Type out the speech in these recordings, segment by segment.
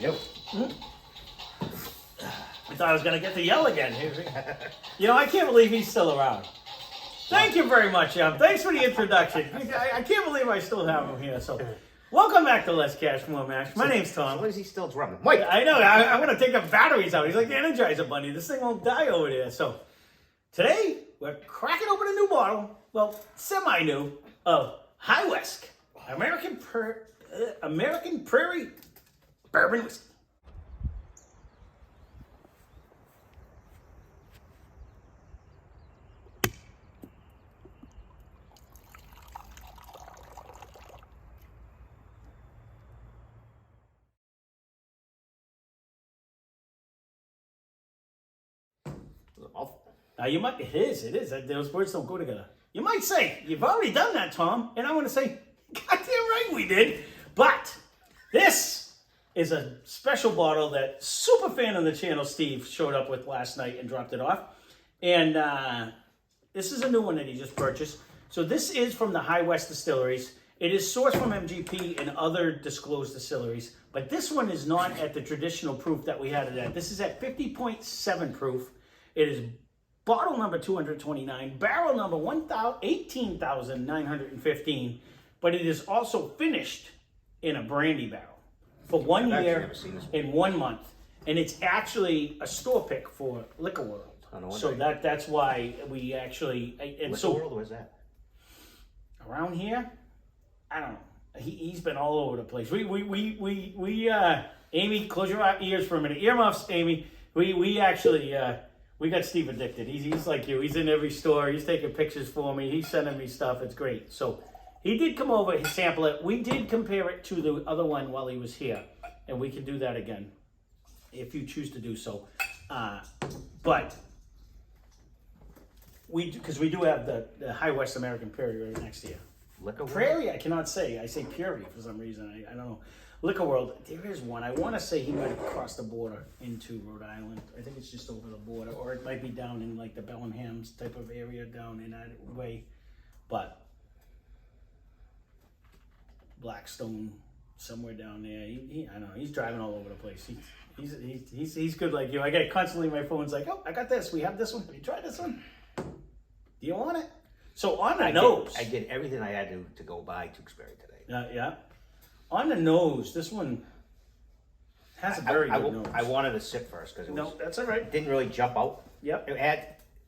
do. I thought I was going to get to yell again. You know, I can't believe he's still around. Thank you very much, thanks for the introduction. I can't believe I still have him here. So, welcome back to Less Cash, More Mash. My name's Tom. Why is he still drumming? Mike! I know, I want to take the batteries out. He's like the Energizer Bunny. This thing won't die over there. So, today, we're cracking open a new bottle, well, semi-new, of High West American Prairie Bourbon Whiskey. Now you might, it is. Those words don't go together. You might say, you've already done that, Tom. And I want to say, goddamn right we did. But this is a special bottle that super fan of the channel, Steve, showed up with last night and dropped it off. And this is a new one that he just purchased. So this is from the High West Distilleries. It is sourced from MGP and other disclosed distilleries. But this one is not at the traditional proof that we had it at. This is at 50.7 proof. It is bottle number 229, barrel number 18,915, but it is also finished in a brandy barrel for 1 year and 1 month. And it's actually a store pick for Liquor World. So that's why we actually... And Liquor World, where's that? Around here? I don't know. He's been all over the place. Amy, close your ears for a minute. Earmuffs, Amy. We actually... We got Steve addicted. He's like you. He's in every store. He's taking pictures for me. He's sending me stuff. It's great. So he did come over and sample it. We did compare it to the other one while he was here. And we can do that again if you choose to do so. But because we do have the High West American Prairie right next to you. Liquor World? Prairie, I cannot say. I say Prairie for some reason. I don't know. Liquor World, there is one. I want to say he might have crossed the border into Rhode Island. I think it's just over the border. Or it might be down in like the Bellingham's type of area down in that way. But Blackstone, somewhere down there. I don't know. He's driving all over the place. He's good like you. I get constantly my phone's like, oh, I got this. We have this one. Have you tried this one? Do you want it? So on the nose. I did everything I had to go buy Tewksbury today. Yeah. On the nose, this one has a very good nose. I wanted to sip first because no, that's all right. It didn't really jump out. Yep.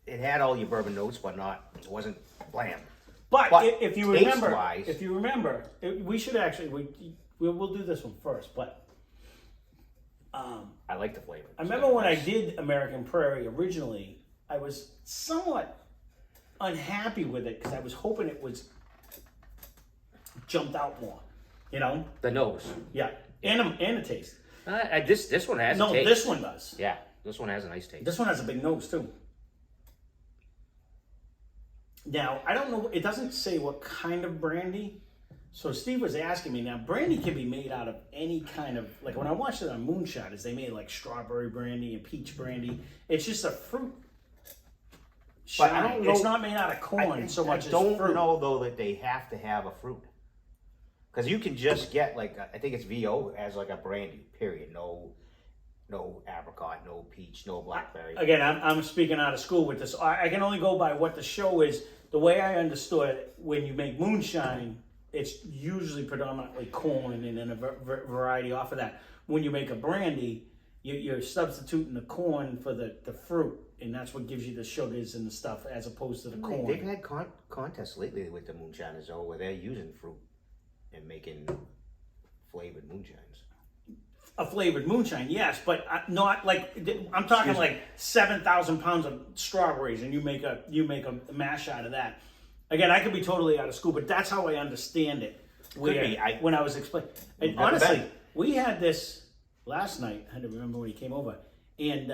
It had all your bourbon notes, but it wasn't bland. But if you remember, we should actually we'll do this one first. But I like the flavor. I remember when I did American Prairie originally, I was somewhat unhappy with it because I was hoping it was jumped out more. You know? The nose. Yeah. And the taste. This one has a taste. No, this one does. Yeah. This one has a nice taste. This one has a big nose, too. Now, I don't know. It doesn't say what kind of brandy. So Steve was asking me. Now, brandy can be made out of any kind of... Like, when I watched it on Moonshotters, they made, like, strawberry brandy and peach brandy. It's just a fruit shine. But I don't know, it's not made out of corn so much as fruit. I don't know, though, that they have to have a fruit. Because you can just get, like, I think it's VO as, like, a brandy, period. No apricot, no peach, no blackberry. Again, I'm speaking out of school with this. I can only go by what the show is. The way I understood it, when you make moonshine, it's usually predominantly corn and then a variety off of that. When you make a brandy, you're substituting the corn for the fruit. And that's what gives you the sugars and the stuff as opposed to the corn. They've had contests lately with the moonshiners, though, where they're using fruit and making flavored moonshines. A flavored moonshine, yes, but not like I'm talking like 7,000 pounds of strawberries, and you make a mash out of that. Again, I could be totally out of school, but that's how I understand it. When I was explaining, and honestly, we had this last night. I had to remember when he came over, and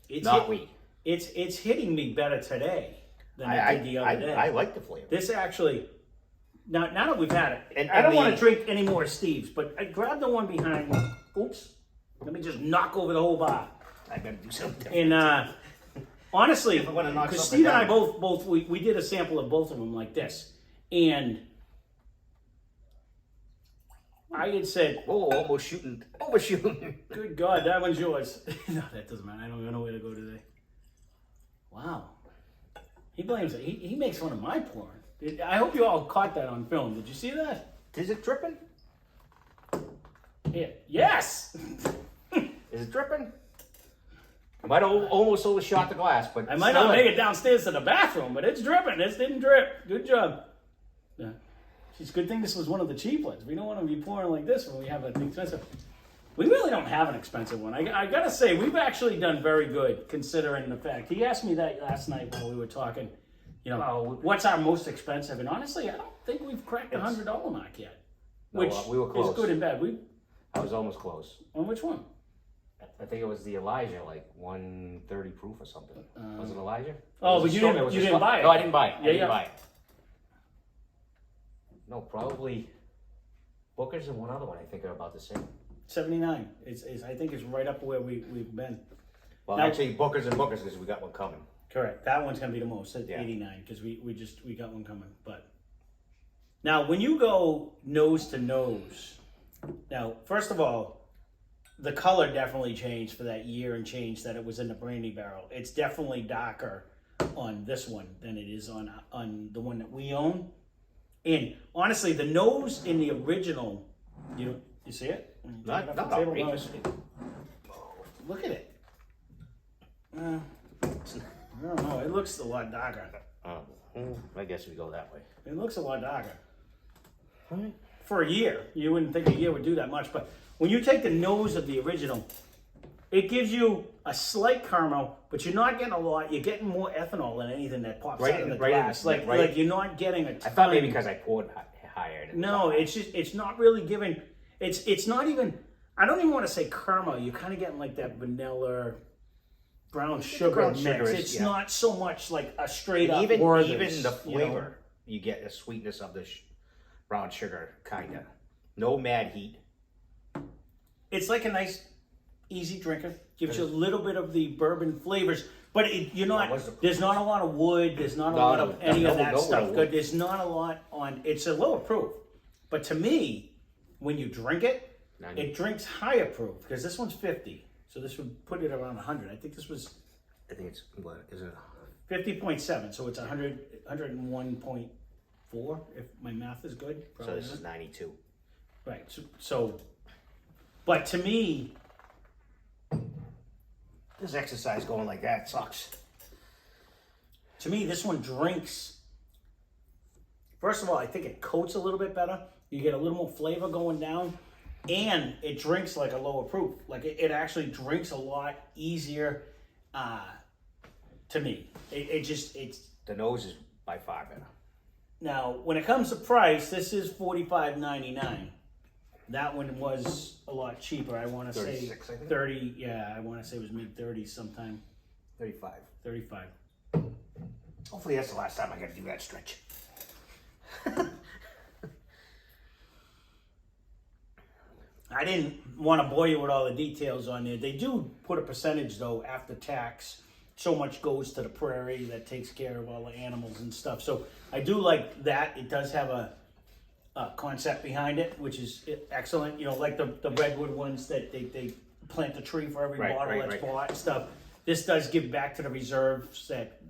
it's hitting me better today than it did the other day. I like the flavor. This actually. Now that we've had it, and I don't want to drink any more Steve's, but I grabbed the one behind. Oops. Let me just knock over the whole bar. I gotta do something. And honestly, because Steve and I both we did a sample of both of them like this, and I had said, Oh, almost shooting, overshooting. good God, that one's yours. No, that doesn't matter. I don't even know where to go today. Wow. He blames it. He makes fun of my porn. I hope you all caught that on film. Did you see that? Is it dripping? Yeah. Yes! Is it dripping? I might have almost overshot the glass, but I might not make it downstairs to the bathroom, but it's dripping. This didn't drip. Good job. Yeah. It's a good thing this was one of the cheap ones. We don't want to be pouring like this when we have an expensive. We really don't have an expensive one. I gotta say, we've actually done very good considering the fact. He asked me that last night while we were talking. You know, what's our most expensive? And honestly, I don't think we've cracked the $100 mark yet. No, Which we were close. is good and bad. I was almost close. On which one? I think it was the Elijah, like 130 proof or something. Was it Elijah? Oh, but you didn't buy it. No, I didn't buy it. I Yeah, didn't buy it. No, probably Booker's and one other one. I think are about the same. 79. I think it's right up where we've been. Well, Now- actually, Booker's and Booker's because we got one coming. Correct. That one's gonna be the most at Yeah. 89 because we got one coming. But now when you go nose to nose, now first of all, the color definitely changed for that year and change that it was in the brandy barrel. It's definitely darker on this one than it is on the one that we own. And honestly, the nose in the original, you see it? Not outrageous. Look at it. I don't know. It looks a lot darker. I guess we go that way. It looks a lot darker. For a year, you wouldn't think a year would do that much, but when you take the nose of the original, it gives you a slight caramel, but you're not getting a lot. You're getting more ethanol than anything that pops out of the glass. Like you're not getting a ton. I thought maybe because I poured higher. No, it's not really giving. It's not even. I don't even want to say caramel. You're kind of getting like that vanilla, brown sugar mix. It's not so much like a straight up Werther's, even the flavor. You get the sweetness of the brown sugar, kinda. No mad heat. It's like a nice, easy drinker. Gives you a little bit of the bourbon flavors, but you're not. There's not a lot of wood. There's not a lot of any of that stuff. Good. There's not a lot on. It's a lower proof, but to me, when you drink it, 90. it drinks higher proof because this one's 50. So this would put it around 100. I think this was. I think it's what is it? 50.7. So it's 101.4 if my math is good. So this is 92. Right. So, but to me. This exercise going like that sucks. To me, this one drinks. First of all, I think it coats a little bit better. You get a little more flavor going down, and it drinks like a lower proof. Like it actually drinks a lot easier. To me, it's the nose is by far better. Now when it comes to price, this is $45.99. That one was a lot cheaper. I want to say 30. Yeah, I want to say it was mid-30s sometime. 35. 35. Hopefully that's the last time I got to do that stretch. I didn't want to bore you with all the details on there. They do put a percentage though after tax. So much goes to the Prairie that takes care of all the animals and stuff. So I do like that. It does have a concept behind it, which is excellent. You know, like the redwood ones that they plant a tree for every bottle that's bought and stuff. This does give back to the reserves that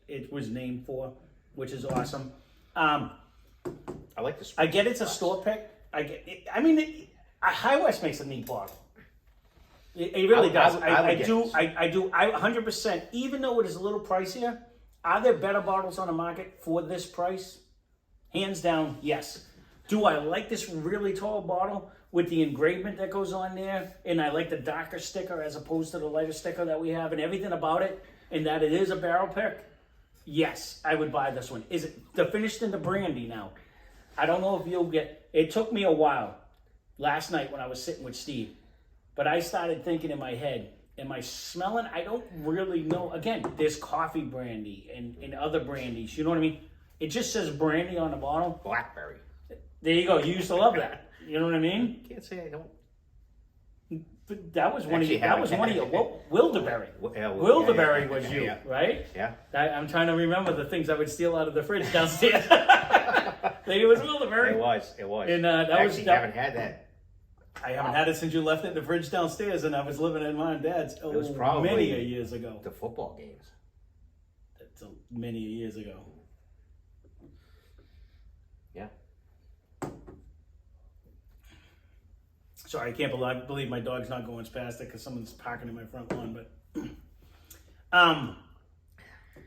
it was named for, which is awesome. I like this. I get it's a store pick. High West makes a neat bottle. It really does. I do 100%. Even though it is a little pricier, are there better bottles on the market for this price? Hands down, yes. Do I like this really tall bottle with the engravement that goes on there? And I like the darker sticker as opposed to the lighter sticker that we have and everything about it, and that it is a barrel pick? Yes, I would buy this one. Is it finished in the brandy now? I don't know if you'll get... It took me a while last night when I was sitting with Steve, but I started thinking in my head, am I smelling? I don't really know. Again, there's coffee brandy and other brandies. You know what I mean? It just says brandy on the bottle. Blackberry. There you go. You used to love that. You know what I mean? Can't say I don't. But that was one of Actually, you. That was one of your Wilderberry. Wilderberry was you, right? Yeah. I'm trying to remember the things I would steal out of the fridge downstairs. It was Wilderberry. It was. And haven't had that. I haven't had it since you left it in the fridge downstairs, and I was living in mine and dad's. It was probably many years ago. The football games. That's many years ago. Yeah. Sorry, I can't believe my dog's not going past it because someone's parking in my front lawn. But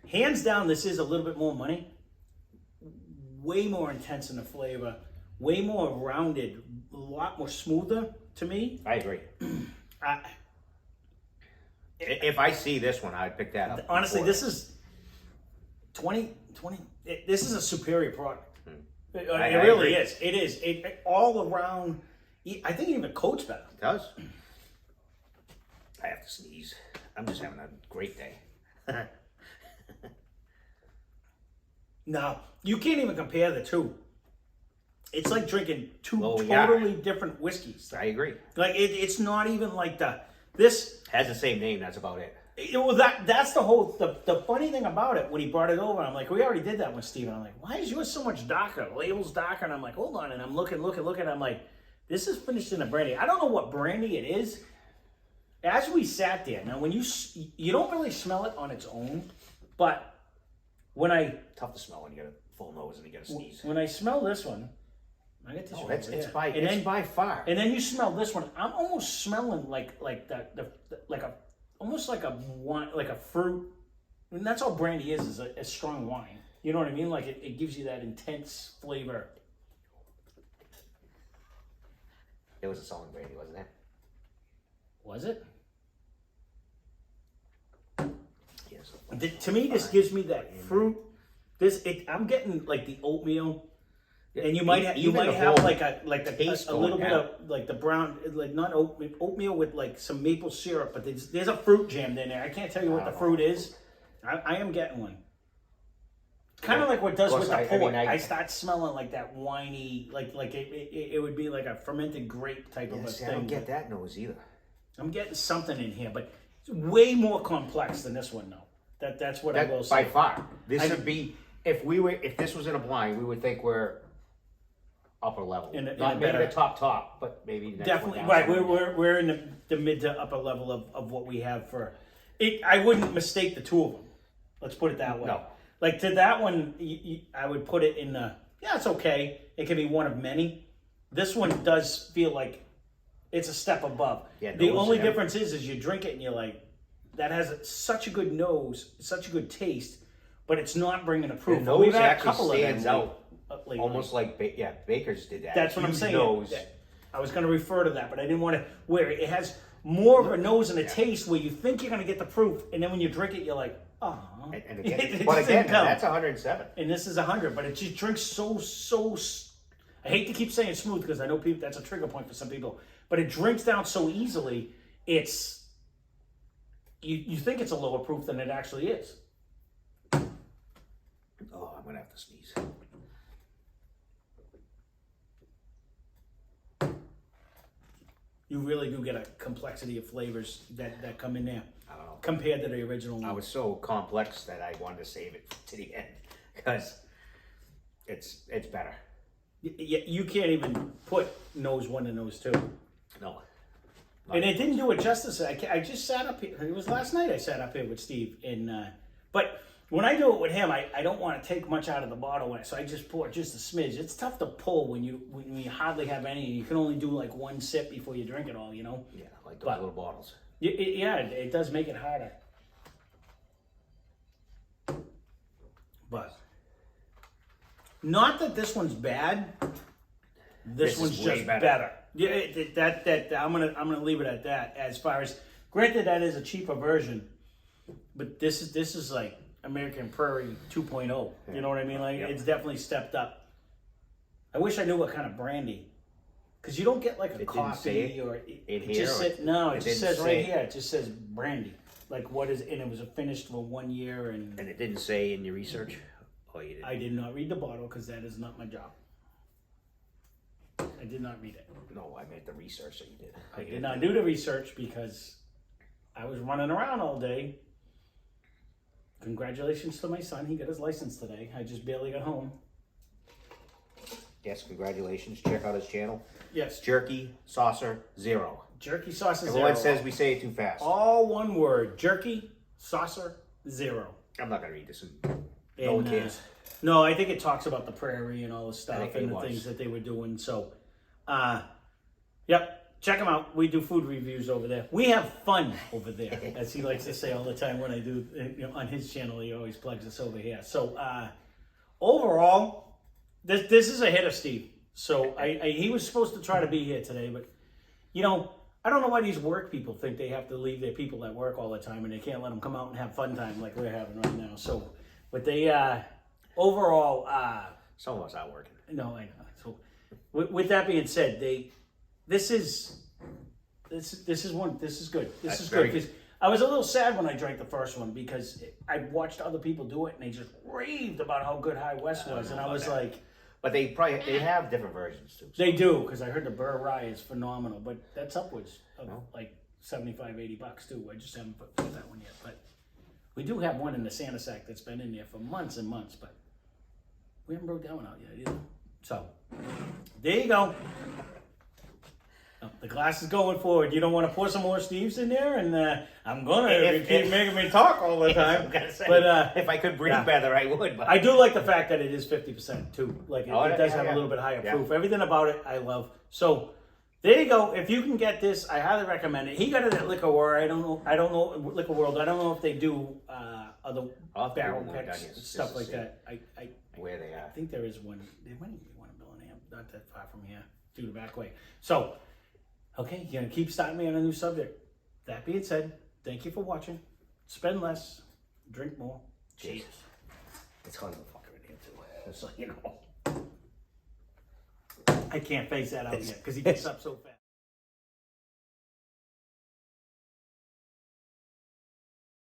hands down, this is a little bit more money. Way more intense in the flavor. Way more rounded. A lot more smoother to me. I agree. If I see this one, I'd pick that up. Honestly, this is 20. This is a superior product. It really is. It is. It all around. I think it even coats better. It does. I have to sneeze. I'm just having a great day. No, you can't even compare the two. It's like drinking two totally different whiskeys. I agree. Like it's not even like this has the same name. That's about it. Well, that's the whole. The funny thing about it when he brought it over, I'm like, we already did that with Steven. I'm like, why is yours so much darker? Label's darker, and I'm like, hold on, and I'm looking. I'm like, this is finished in a brandy. I don't know what brandy it is. As we sat there, now when you don't really smell it on its own, but when tough to smell when you get a full nose and you get a sneeze. When I smell this one, I get this. Oh, it's by far. And then you smell this one. I'm almost smelling like almost like a wine, like a fruit. And that's all brandy is a strong wine. You know what I mean? Like it gives you that intense flavor. It was a solid brandy, wasn't it? Was it? Yes. To me, this gives me that fruit. I'm getting like the oatmeal. And you might have like a little bit of like the brown, like not oatmeal with like some maple syrup, but there's a fruit jammed in there. I can't tell you what the fruit is. I am getting one. Kind of like what does with the port. I start smelling like that winey, like it would be like a fermented grape type of a thing. I don't get that nose either. I'm getting something in here, but it's way more complex than this one, though. That's what I will say. By far, this would be if this was in a blind, we would think we're upper level, not maybe the top, but maybe the next one down. Right. We're in the mid to upper level of what we have for it. I wouldn't mistake the two of them. Let's put it that way. No. Like to that one, I would put it in the it's okay. It can be one of many. This one does feel like it's a step above. Yeah, the only difference is you drink it and you're like, that has such a good nose, such a good taste, but it's not bringing a proof. The nose actually stands out. Almost like Baker's did that. That's what I'm saying. I was going to refer to that, but I didn't want to. Where it has more of a nose and a taste, where you think you're going to get the proof, and then when you drink it, you're like, oh. And again, that's 107. And this is 100, but it just drinks so. I hate to keep saying smooth because I know people that's a trigger point for some people, but it drinks down so easily. It's you think it's a lower proof than it actually is. Oh, I'm gonna have to sneeze. You really do get a complexity of flavors that come in there. I don't know. Compared to the original one. I was so complex that I wanted to save it to the end because it's better. You can't even put nose one and nose two. No. And it didn't do it justice. I just sat up here. It was last night I sat up here with Steve. But when I do it with him, I don't want to take much out of the bottle, so I just pour just a smidge. It's tough to pull when you hardly have any. You can only do like one sip before you drink it all, you know? Yeah, like those little bottles. It does make it harder. But not that this one's bad. This one's just better. Yeah, I'm gonna leave it at that. As far as granted, that is a cheaper version, but this is like American Prairie 2.0. You know what I mean? Like it's definitely stepped up. I wish I knew what kind of brandy, because you don't get like a coffee or it just says no. It just says right here. It just says brandy. Like what is and it was finished for 1 year and it didn't say in your research. Oh, you didn't. I did not read the bottle because that is not my job. I did not read it. No, I meant the research that you did. I did not do the research because I was running around all day. Congratulations to my son. He got his license today. I just barely got home. Yes, congratulations. Check out his channel. Yes. Jerky Saucer Zero. Jerky Saucer Everyone Zero. says we say it too fast. All one word. Jerky Saucer Zero. I'm not going to read this. No one cares. No, I think it talks about the Prairie and all the stuff and the was. things that they were doing. So, yep. Check them out. We do food reviews over there. We have fun over there, as he likes to say all the time when I do, on his channel, he always plugs us over here. So, overall, this is a hitter, Steve. So, he was supposed to try to be here today, but, I don't know why these work people think they have to leave their people at work all the time and they can't let them come out and have fun time like we're having right now. So, but they, overall, Some of us out working. no, I know. So, with that being said, this is good. This is good. That's This is very good because I was a little sad when I drank the first one because I watched other people do it and they just raved about how good High West was, and I was like, But they have different versions too. they do, because I heard the Burr Rye is phenomenal, but that's upwards of like $75-$80 too. I just haven't put that one yet, but we do have one in the Santa Sack that's been in there for months and months, but we haven't broke that one out yet either. So there you go. Oh, the glass is going forward. You don't want to pour some more Steves in there, and I'm gonna keep making me talk all the time. I'm gonna say, but if I could breathe better, I would. But I do like the fact that it is 50% too. Like it does have a little bit higher Yeah. proof. Everything about it, I love. So there you go. If you can get this, I highly recommend it. He got it at Liquor World. I don't know Liquor World. I don't know if they do other barrel picks and stuff like that. I where they are. I think there is one. There might be one in Bellingham, not that far from here, through the back way. So. Okay, you're gonna keep starting me on a new subject. That being said, thank you for watching. Spend less, drink more. Cheers. It's hard to fucker in here too. So I can't phase that out yet because he gets up so fast.